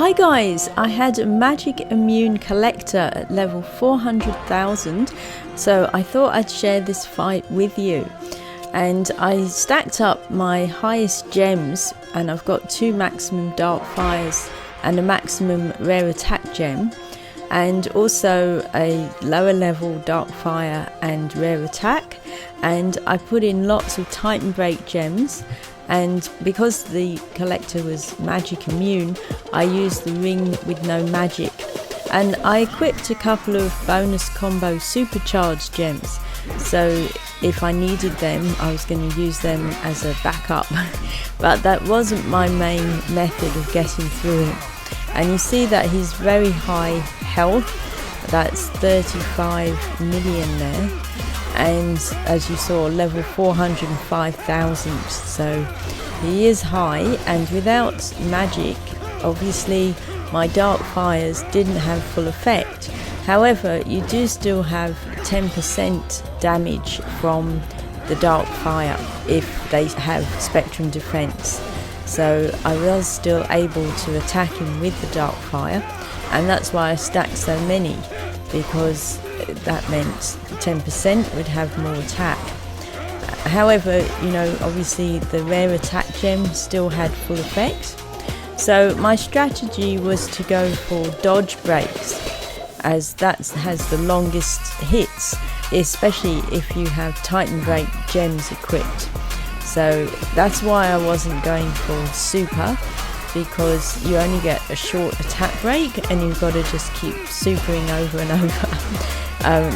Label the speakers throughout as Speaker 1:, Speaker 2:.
Speaker 1: Hi guys, I had a magic immune collector at level 400,000, so I thought I'd share this fight with you. And I stacked up my highest gems, and I've got 2 maximum dark fires and a maximum rare attack gem, and also a lower level dark fire and rare attack. And I put in lots of Titan break gems, and because the collector was magic immune, I used the ring with no magic, and I equipped a couple of bonus combo supercharged gems, so if I needed them I was going to use them as a backup. But that wasn't my main method of getting through him. And you see that he's very high health, that's 35 million there, and as you saw, level 405,000, so he is high. And without magic, obviously my dark fires didn't have full effect. However, you do still have 10% damage from the dark fire if they have spectrum defense, so I was still able to attack him with the dark fire, and that's why I stacked so many, because that meant 10% would have more attack. However, you know, obviously the rare attack gem still had full effect, so my strategy was to go for dodge breaks, as that has the longest hits, especially if you have Titan break gems equipped. So that's why I wasn't going for super, because you only get a short attack break and you've got to just keep supering over and over.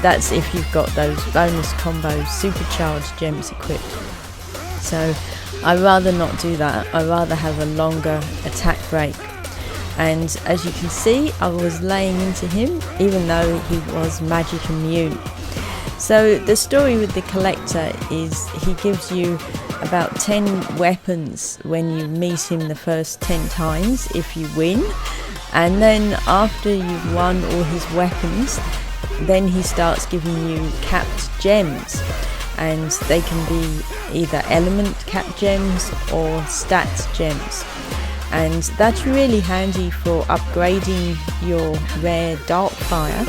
Speaker 1: That's if you've got those bonus combo supercharged gems equipped. So I'd rather not do that. I'd rather have a longer attack break. And as you can see, I was laying into him even though he was magic immune. So the story with the collector is he gives you about 10 weapons when you meet him the first 10 times if you win, and then after you've won all his weapons, then he starts giving you capped gems, and they can be either element capped gems or stats gems, and that's really handy for upgrading your rare dark fire.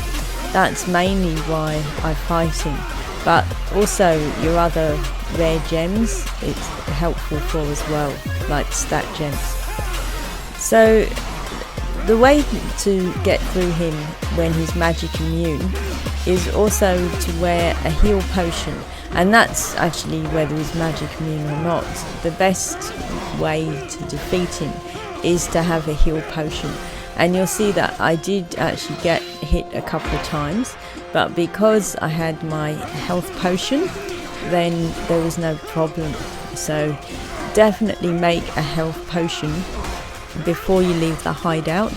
Speaker 1: That's mainly why I fight him, but also your other rare gems it's helpful for as well, like stat gems. So the way to get through him when he's magic immune is also to wear a heal potion, and that's actually whether he's magic immune or not. The best way to defeat him is to have a heal potion, and you'll see that I did actually get hit a couple of times, but because I had my health potion, then there was no problem. So definitely make a health potion before you leave the hideout,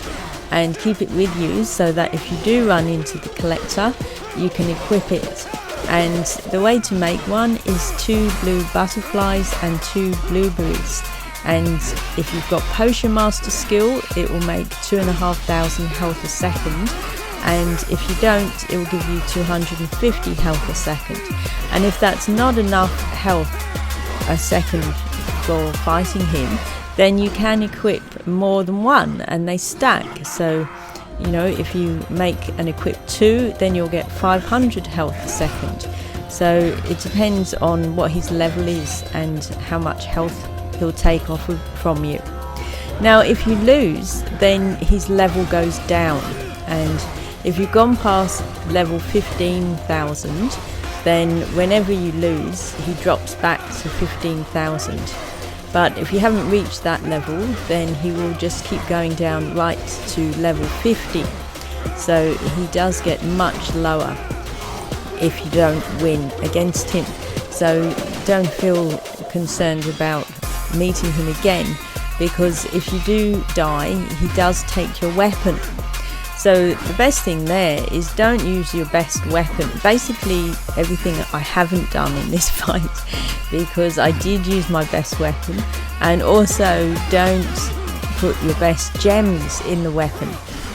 Speaker 1: and keep it with you so that if you do run into the collector, you can equip it. And the way to make one is 2 blue butterflies and 2 blueberries, and if you've got potion master skill, it will make 2,500 health a second, and if you don't, it will give you 250 health a second. And if that's not enough health a second for fighting him, then you can equip more than one, and they stack. So you know, if you make and equip 2, then you'll get 500 health a second. So it depends on what his level is and how much health he'll take off from you. Now if you lose, then his level goes down, and if you've gone past level 15,000, then whenever you lose, he drops back to 15,000. But if you haven't reached that level, then he will just keep going down right to level 50. So he does get much lower if you don't win against him. So don't feel concerned about meeting him again, because if you do die, he does take your weapon. So the best thing there is don't use your best weapon. Basically everything I haven't done in this fight, because I did use my best weapon, and also don't put your best gems in the weapon.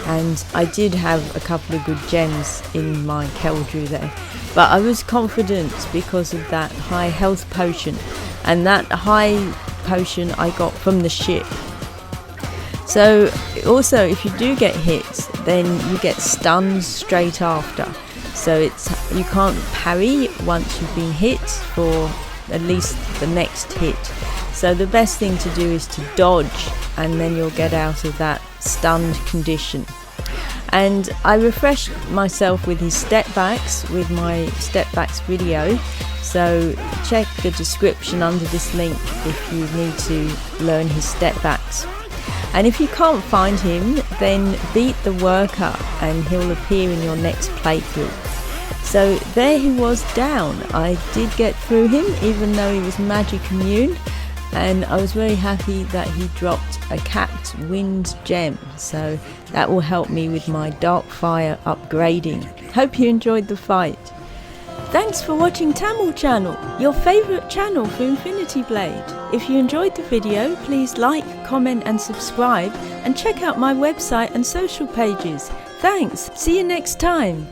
Speaker 1: And I did have a couple of good gems in my Keldrew there, but I was confident because of that high health potion, and that high potion I got from the ship. So also if you do get hit, then you get stunned straight after. So you can't parry once you've been hit for at least the next hit. So the best thing to do is to dodge, and then you'll get out of that stunned condition. And I refreshed myself with his step backs with my step backs video, so check the description under this link if you need to learn his step backs. And if you can't find him, then beat the worker and he'll appear in your next playthrough. So there he was down. I did get through him even though he was magic immune, and I was very happy that he dropped a capped wind gem, so that will help me with my dark fire upgrading. Hope you enjoyed the fight. Thanks for watching tamLChannel, your favourite channel for Infinity Blade. If you enjoyed the video, please like, comment and subscribe, and check out my website and social pages. Thanks, see you next time.